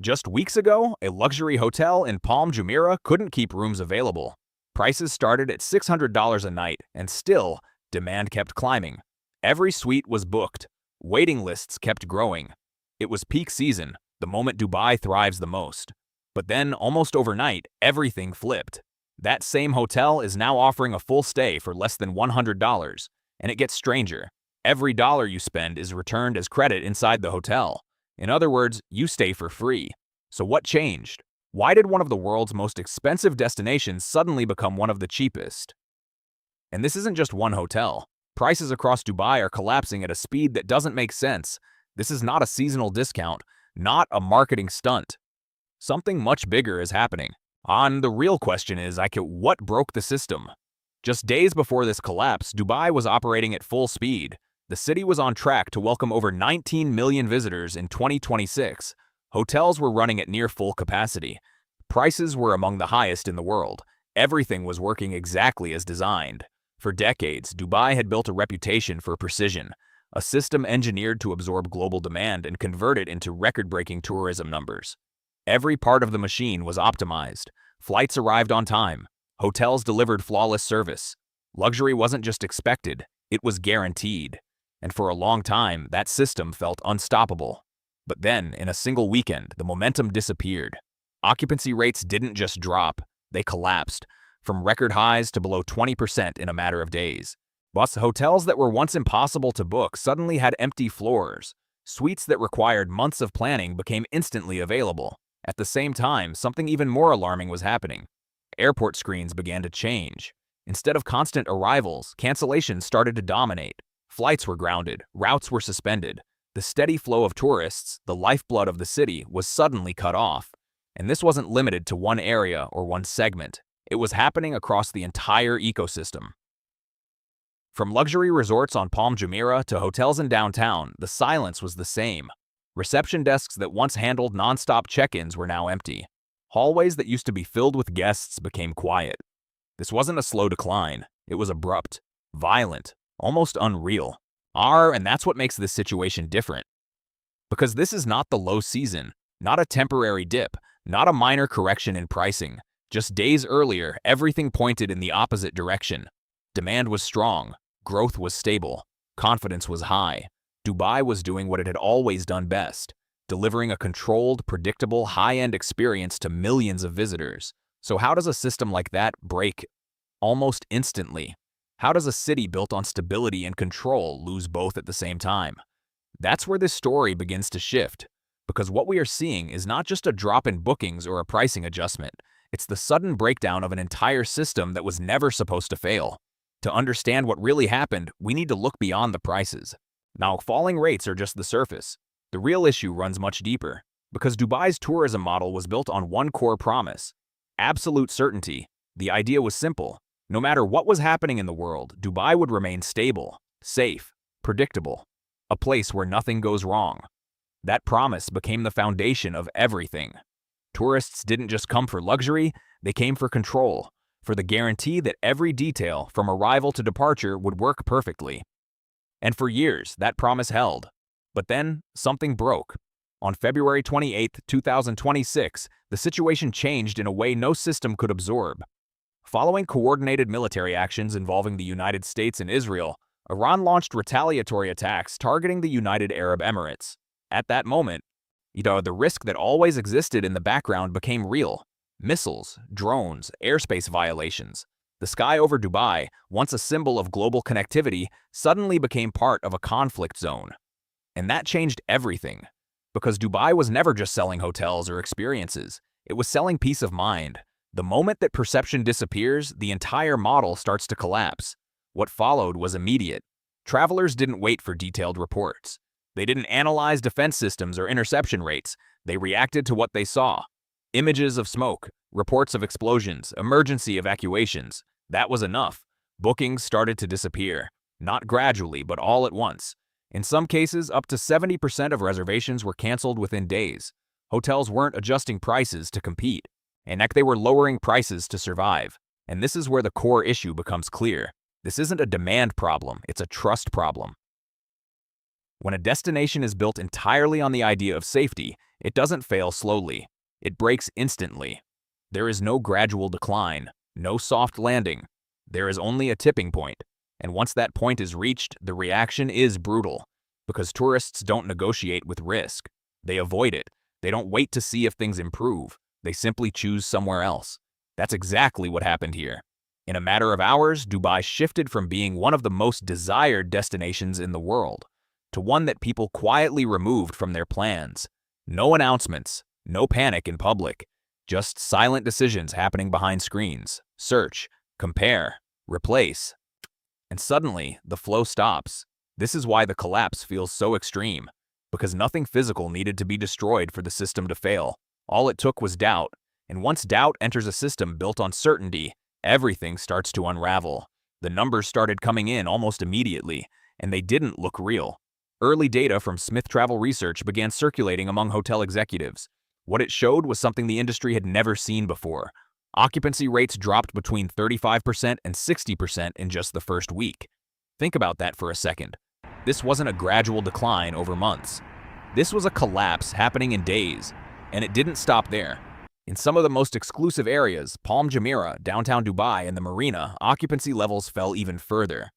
Just weeks ago, a luxury hotel in Palm Jumeirah couldn't keep rooms available. Prices started at $600 a night, and still, demand kept climbing. Every suite was booked. Waiting lists kept growing. It was peak season, the moment Dubai thrives the most. But then, almost overnight, everything flipped. That same hotel is now offering a full stay for less than $100, and it gets stranger. Every dollar you spend is returned as credit inside the hotel. In other words, you stay for free. So what changed? Why did one of the world's most expensive destinations suddenly become one of the cheapest? And this isn't just one hotel. Prices across Dubai are collapsing at a speed that doesn't make sense. This is not a seasonal discount, not a marketing stunt. Something much bigger is happening. And the real question is, what broke the system? Just days before this collapse, Dubai was operating at full speed. The city was on track to welcome over 19 million visitors in 2026. Hotels were running at near full capacity. Prices were among the highest in the world. Everything was working exactly as designed. For decades, Dubai had built a reputation for precision, a system engineered to absorb global demand and convert it into record-breaking tourism numbers. Every part of the machine was optimized. Flights arrived on time. Hotels delivered flawless service. Luxury wasn't just expected, it was guaranteed. And for a long time, that system felt unstoppable. But then, in a single weekend, the momentum disappeared. Occupancy rates didn't just drop, they collapsed, from record highs to below 20% in a matter of days. But hotels that were once impossible to book suddenly had empty floors. Suites that required months of planning became instantly available. At the same time, something even more alarming was happening. Airport screens began to change. Instead of constant arrivals, cancellations started to dominate. Flights were grounded, routes were suspended. The steady flow of tourists, the lifeblood of the city, was suddenly cut off. And this wasn't limited to one area or one segment. It was happening across the entire ecosystem. From luxury resorts on Palm Jumeirah to hotels in downtown, the silence was the same. Reception desks that once handled non-stop check-ins were now empty. Hallways that used to be filled with guests became quiet. This wasn't a slow decline. It was abrupt, violent, almost unreal. And that's what makes this situation different. Because this is not the low season, not a temporary dip, not a minor correction in pricing. Just days earlier, everything pointed in the opposite direction. Demand was strong, growth was stable, confidence was high. Dubai was doing what it had always done best, delivering a controlled, predictable, high-end experience to millions of visitors. So how does a system like that break almost instantly? How does a city built on stability and control lose both at the same time? That's where this story begins to shift, because what we are seeing is not just a drop in bookings or a pricing adjustment. It's the sudden breakdown of an entire system that was never supposed to fail. To understand what really happened, we need to look beyond the prices. Now, falling rates are just the surface. The real issue runs much deeper, because Dubai's tourism model was built on one core promise: absolute certainty. The idea was simple. No matter what was happening in the world, Dubai would remain stable, safe, predictable, a place where nothing goes wrong. That promise became the foundation of everything. Tourists didn't just come for luxury, they came for control, for the guarantee that every detail, from arrival to departure, would work perfectly. And for years, that promise held. But then, something broke. On February 28, 2026, the situation changed in a way no system could absorb. Following coordinated military actions involving the United States and Israel, Iran launched retaliatory attacks targeting the United Arab Emirates. At that moment, the risk that always existed in the background became real. Missiles, drones, airspace violations. The sky over Dubai, once a symbol of global connectivity, suddenly became part of a conflict zone. And that changed everything. Because Dubai was never just selling hotels or experiences. It was selling peace of mind. The moment that perception disappears, the entire model starts to collapse. What followed was immediate. Travelers didn't wait for detailed reports. They didn't analyze defense systems or interception rates. They reacted to what they saw. Images of smoke, reports of explosions, emergency evacuations. That was enough. Bookings started to disappear. Not gradually, but all at once. In some cases, up to 70% of reservations were canceled within days. Hotels weren't adjusting prices to compete. And they were lowering prices to survive. And this is where the core issue becomes clear. This isn't a demand problem, it's a trust problem. When a destination is built entirely on the idea of safety, It doesn't fail slowly. It breaks instantly. There is no gradual decline, no soft landing. There is only a tipping point. And once that point is reached, the reaction is brutal. Because tourists don't negotiate with risk. They avoid it. They don't wait to see if things improve. They simply choose somewhere else. That's exactly what happened here. In a matter of hours, Dubai shifted from being one of the most desired destinations in the world to one that people quietly removed from their plans. No announcements, no panic in public, just silent decisions happening behind screens. Search, compare, replace. And suddenly, the flow stops. This is why the collapse feels so extreme, because nothing physical needed to be destroyed for the system to fail. All it took was doubt, and once doubt enters a system built on certainty, everything starts to unravel. The numbers started coming in almost immediately, and they didn't look real. Early data from Smith Travel Research began circulating among hotel executives. What it showed was something the industry had never seen before. Occupancy rates dropped between 35% and 60% in just the first week. Think about that for a second. This wasn't a gradual decline over months. This was a collapse happening in days, and it didn't stop there. In some of the most exclusive areas, Palm Jumeirah, downtown Dubai, and the Marina, occupancy levels fell even further.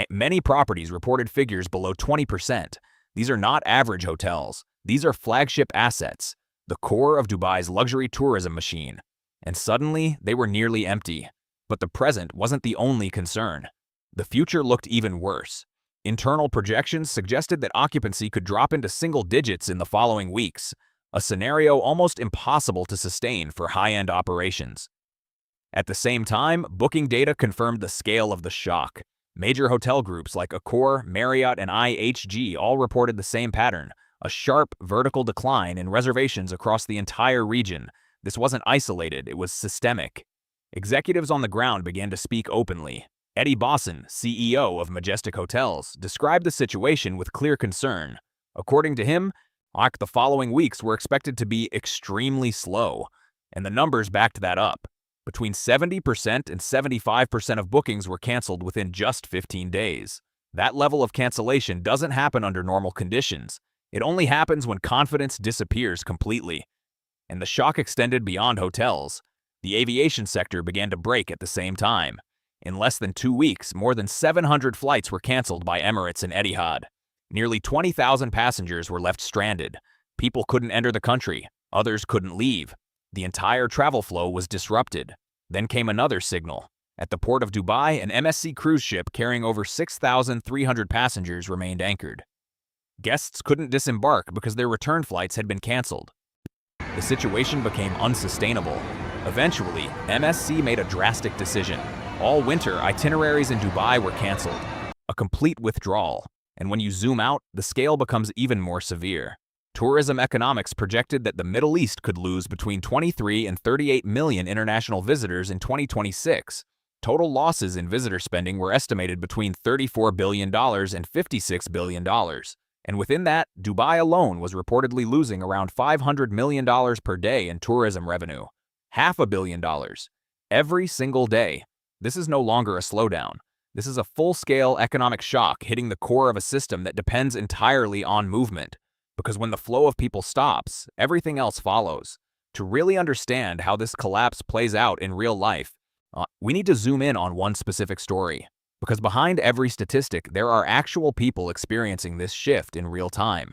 Many properties reported figures below 20%. These are not average hotels. These are flagship assets, the core of Dubai's luxury tourism machine. And suddenly, they were nearly empty. But the present wasn't the only concern. The future looked even worse. Internal projections suggested that occupancy could drop into single digits in the following weeks, a scenario almost impossible to sustain for high-end operations. At the same time, booking data confirmed the scale of the shock. Major hotel groups like Accor, Marriott, and IHG all reported the same pattern, a sharp vertical decline in reservations across the entire region. This wasn't isolated, it was systemic. Executives on the ground began to speak openly. Eddie Bosson, CEO of Majestic Hotels, described the situation with clear concern. According to him, the following weeks were expected to be extremely slow, and the numbers backed that up. Between 70% and 75% of bookings were canceled within just 15 days. That level of cancellation doesn't happen under normal conditions. It only happens when confidence disappears completely. And the shock extended beyond hotels. The aviation sector began to break at the same time. In less than 2 weeks, more than 700 flights were canceled by Emirates and Etihad. Nearly 20,000 passengers were left stranded. People couldn't enter the country. Others couldn't leave. The entire travel flow was disrupted. Then came another signal. At the port of Dubai, an MSC cruise ship carrying over 6,300 passengers remained anchored. Guests couldn't disembark because their return flights had been canceled. The situation became unsustainable. Eventually, MSC made a drastic decision. All winter itineraries in Dubai were canceled. A complete withdrawal. And when you zoom out, the scale becomes even more severe. Tourism economics projected that the Middle East could lose between 23 and 38 million international visitors in 2026. Total losses in visitor spending were estimated between $34 billion and $56 billion. And within that, Dubai alone was reportedly losing around $500 million per day in tourism revenue. $500 million. Every single day. This is no longer a slowdown. This is a full-scale economic shock hitting the core of a system that depends entirely on movement. Because when the flow of people stops, everything else follows. To really understand how this collapse plays out in real life, we need to zoom in on one specific story. Because behind every statistic, there are actual people experiencing this shift in real time.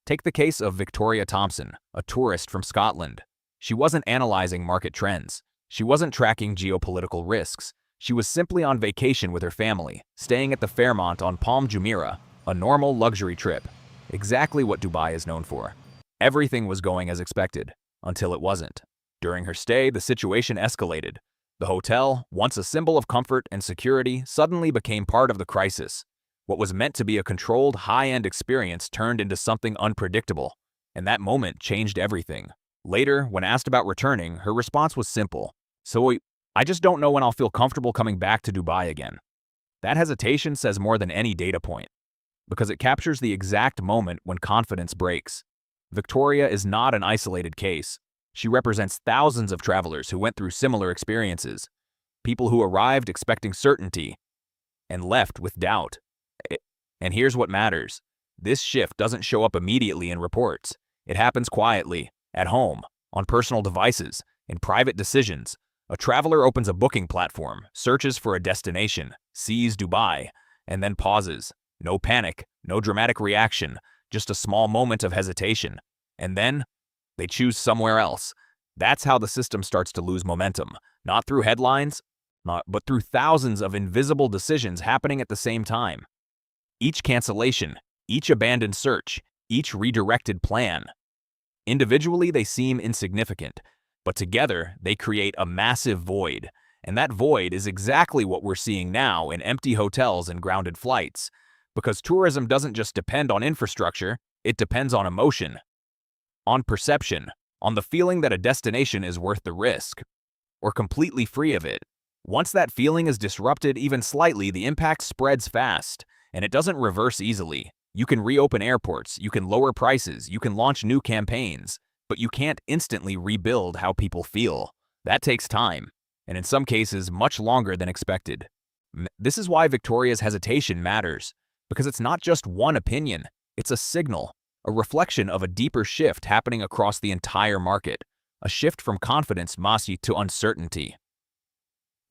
Take the case of Victoria Thompson, a tourist from Scotland. She wasn't analyzing market trends. She wasn't tracking geopolitical risks. She was simply on vacation with her family, staying at the Fairmont on Palm Jumeirah, a normal luxury trip. Exactly what Dubai is known for. Everything was going as expected, until it wasn't. During her stay, the situation escalated. The hotel, once a symbol of comfort and security, suddenly became part of the crisis. What was meant to be a controlled, high-end experience turned into something unpredictable, and that moment changed everything. Later, when asked about returning, her response was simple. I just don't know when I'll feel comfortable coming back to Dubai again. That hesitation says more than any data point, because it captures the exact moment when confidence breaks. Victoria is not an isolated case. She represents thousands of travelers who went through similar experiences. People who arrived expecting certainty and left with doubt. And here's what matters. This shift doesn't show up immediately in reports. It happens quietly, at home, on personal devices, in private decisions. A traveler opens a booking platform, searches for a destination, sees Dubai, and then pauses. No panic, no dramatic reaction, just a small moment of hesitation. And then they choose somewhere else. That's how the system starts to lose momentum, not through headlines, but through thousands of invisible decisions happening at the same time. Each cancellation, each abandoned search, each redirected plan. Individually, they seem insignificant, but together, they create a massive void. And that void is exactly what we're seeing now in empty hotels and grounded flights. Because tourism doesn't just depend on infrastructure, it depends on emotion, on perception, on the feeling that a destination is worth the risk, or completely free of it. Once that feeling is disrupted even slightly, the impact spreads fast, and it doesn't reverse easily. You can reopen airports, you can lower prices, you can launch new campaigns, but you can't instantly rebuild how people feel. That takes time, and in some cases, much longer than expected. This is why Victoria's hesitation matters, because it's not just one opinion, it's a signal, a reflection of a deeper shift happening across the entire market, a shift from confidence to uncertainty.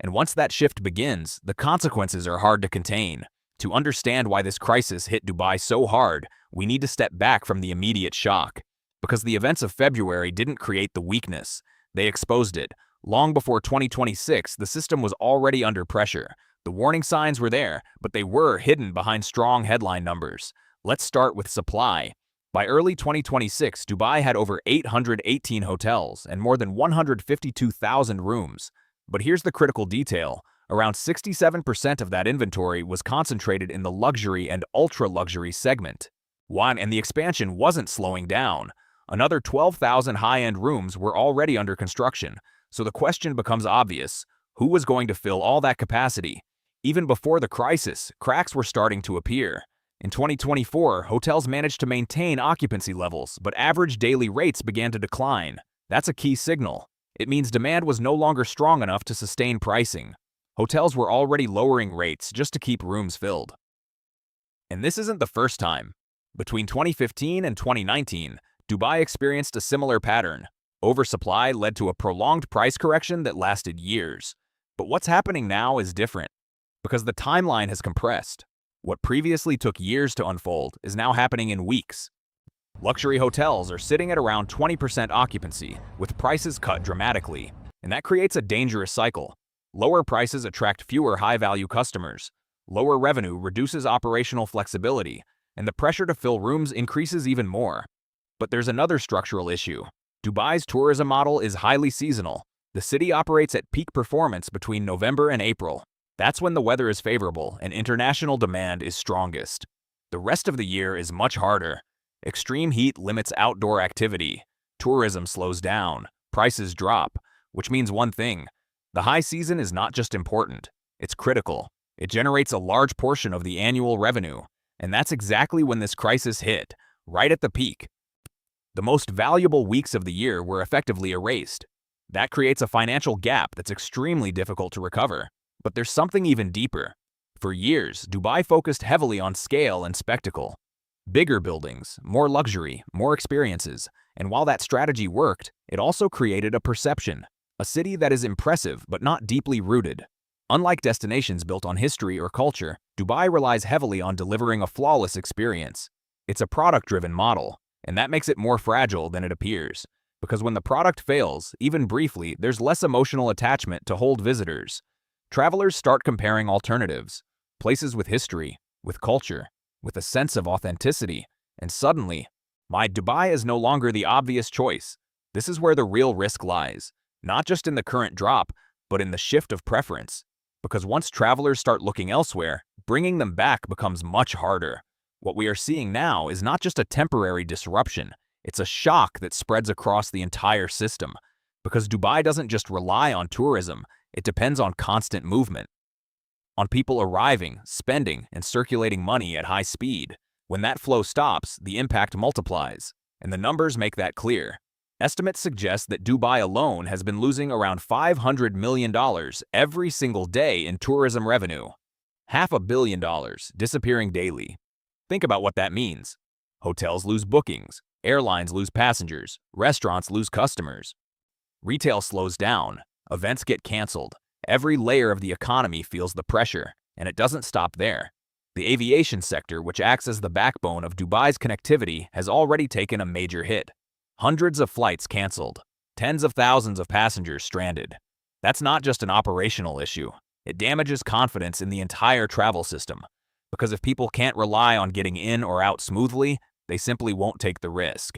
And once that shift begins, the consequences are hard to contain. To understand why this crisis hit Dubai so hard, we need to step back from the immediate shock. Because the events of February didn't create the weakness, they exposed it. Long before 2026, the system was already under pressure. The warning signs were there, but they were hidden behind strong headline numbers. Let's start with supply. By early 2026, Dubai had over 818 hotels and more than 152,000 rooms. But here's the critical detail. Around 67% of that inventory was concentrated in the luxury and ultra-luxury segment. And the expansion wasn't slowing down. Another 12,000 high-end rooms were already under construction, so the question becomes obvious. Who was going to fill all that capacity? Even before the crisis, cracks were starting to appear. In 2024, hotels managed to maintain occupancy levels, but average daily rates began to decline. That's a key signal. It means demand was no longer strong enough to sustain pricing. Hotels were already lowering rates just to keep rooms filled. And this isn't the first time. Between 2015 and 2019, Dubai experienced a similar pattern. Oversupply led to a prolonged price correction that lasted years. But what's happening now is different, because the timeline has compressed. What previously took years to unfold is now happening in weeks. Luxury hotels are sitting at around 20% occupancy, with prices cut dramatically, and that creates a dangerous cycle. Lower prices attract fewer high-value customers. Lower revenue reduces operational flexibility, and the pressure to fill rooms increases even more. But there's another structural issue. Dubai's tourism model is highly seasonal. The city operates at peak performance between November and April. That's when the weather is favorable and international demand is strongest. The rest of the year is much harder. Extreme heat limits outdoor activity. Tourism slows down. Prices drop, which means one thing. The high season is not just important, it's critical. It generates a large portion of the annual revenue. And that's exactly when this crisis hit, right at the peak. The most valuable weeks of the year were effectively erased. That creates a financial gap that's extremely difficult to recover. But there's something even deeper. For years, Dubai focused heavily on scale and spectacle. Bigger buildings, more luxury, more experiences. And while that strategy worked, it also created a perception. A city that is impressive but not deeply rooted. Unlike destinations built on history or culture, Dubai relies heavily on delivering a flawless experience. It's a product-driven model, and that makes it more fragile than it appears. Because when the product fails, even briefly, there's less emotional attachment to hold visitors. Travelers start comparing alternatives, places with history, with culture, with a sense of authenticity, and suddenly, Dubai is no longer the obvious choice. This is where the real risk lies, not just in the current drop, but in the shift of preference. Because once travelers start looking elsewhere, bringing them back becomes much harder. What we are seeing now is not just a temporary disruption, it's a shock that spreads across the entire system. Because Dubai doesn't just rely on tourism, it depends on constant movement. On people arriving, spending, and circulating money at high speed. When that flow stops, the impact multiplies, and the numbers make that clear. Estimates suggest that Dubai alone has been losing around $500 million every single day in tourism revenue. $500 million disappearing daily. Think about what that means. Hotels lose bookings, Airlines lose passengers, restaurants lose customers. Retail slows down, events get canceled. Every layer of the economy feels the pressure, and it doesn't stop there. The aviation sector, which acts as the backbone of Dubai's connectivity, has already taken a major hit. Hundreds of flights canceled, tens of thousands of passengers stranded. That's not just an operational issue. It damages confidence in the entire travel system. Because if people can't rely on getting in or out smoothly, they simply won't take the risk.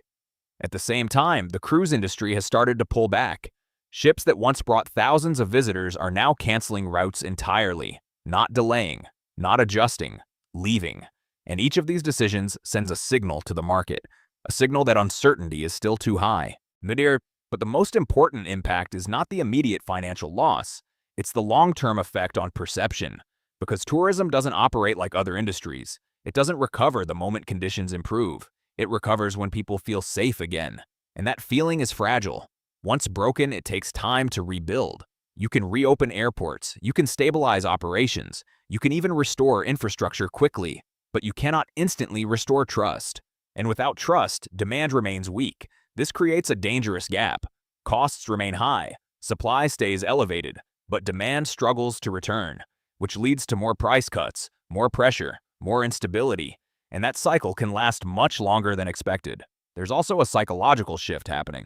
At the same time, the cruise industry has started to pull back. Ships that once brought thousands of visitors are now canceling routes entirely, not delaying, not adjusting, leaving. And each of these decisions sends a signal to the market, a signal that uncertainty is still too high. But the most important impact is not the immediate financial loss, it's the long-term effect on perception. Because tourism doesn't operate like other industries. It doesn't recover the moment conditions improve. It recovers when people feel safe again. And that feeling is fragile. Once broken, it takes time to rebuild. You can reopen airports, you can stabilize operations, you can even restore infrastructure quickly, but you cannot instantly restore trust. And without trust, demand remains weak. This creates a dangerous gap. Costs remain high, supply stays elevated, but demand struggles to return, which leads to more price cuts, more pressure, more instability, and that cycle can last much longer than expected. There's also a psychological shift happening.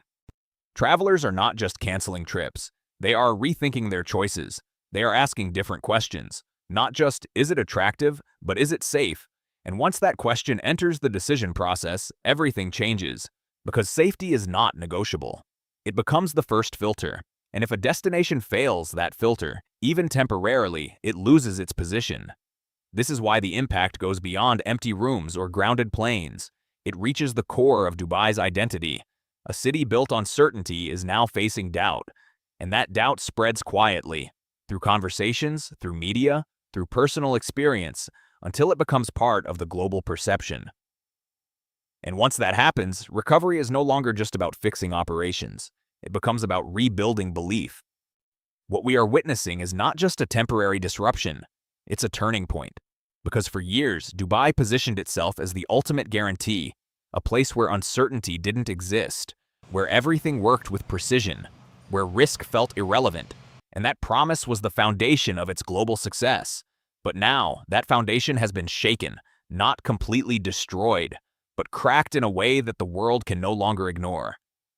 Travelers are not just canceling trips. They are rethinking their choices. They are asking different questions. Not just, is it attractive, but is it safe? And once that question enters the decision process, everything changes. Because safety is not negotiable. It becomes the first filter. And if a destination fails that filter, even temporarily, it loses its position. This is why the impact goes beyond empty rooms or grounded planes. It reaches the core of Dubai's identity. A city built on certainty is now facing doubt, and that doubt spreads quietly, through conversations, through media, through personal experience, until it becomes part of the global perception. And once that happens, recovery is no longer just about fixing operations. It becomes about rebuilding belief. What we are witnessing is not just a temporary disruption, it's a turning point. Because for years, Dubai positioned itself as the ultimate guarantee, a place where uncertainty didn't exist, where everything worked with precision, where risk felt irrelevant, and that promise was the foundation of its global success. But now, that foundation has been shaken, not completely destroyed, but cracked in a way that the world can no longer ignore.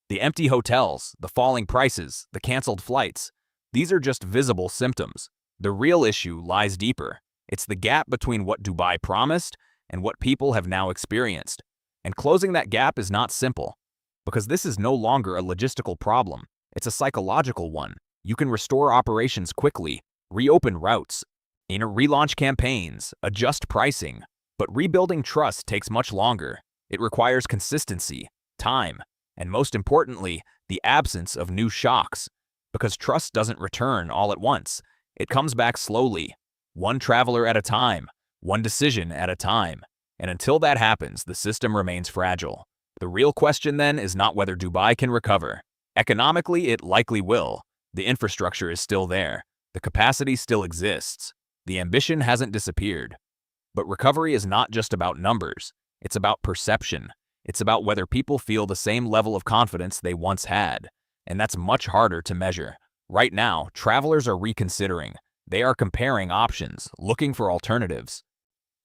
The empty hotels, the falling prices, the canceled flights, these are just visible symptoms. The real issue lies deeper. It's the gap between what Dubai promised and what people have now experienced. And closing that gap is not simple, because this is no longer a logistical problem. It's a psychological one. You can restore operations quickly, reopen routes, relaunch campaigns, adjust pricing, but rebuilding trust takes much longer. It requires consistency, time, and most importantly, the absence of new shocks. Because trust doesn't return all at once. It comes back slowly, one traveler at a time, one decision at a time. And until that happens, the system remains fragile. The real question then is not whether Dubai can recover. Economically, it likely will. The infrastructure is still there. The capacity still exists. The ambition hasn't disappeared. But recovery is not just about numbers. It's about perception. It's about whether people feel the same level of confidence they once had. And that's much harder to measure. Right now, travelers are reconsidering. They are comparing options, looking for alternatives.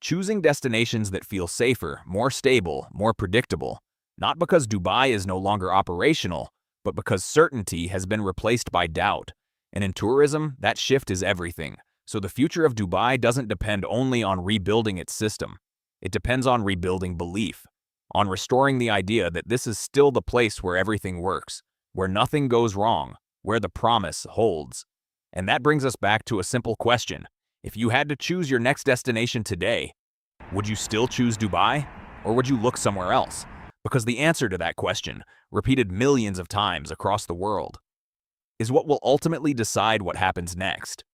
Choosing destinations that feel safer, more stable, more predictable. Not because Dubai is no longer operational, but because certainty has been replaced by doubt. And in tourism, that shift is everything. So the future of Dubai doesn't depend only on rebuilding its system. It depends on rebuilding belief, on restoring the idea that this is still the place where everything works, where nothing goes wrong, where the promise holds. And that brings us back to a simple question. If you had to choose your next destination today, would you still choose Dubai? Or would you look somewhere else? Because the answer to that question, repeated millions of times across the world, is what will ultimately decide what happens next.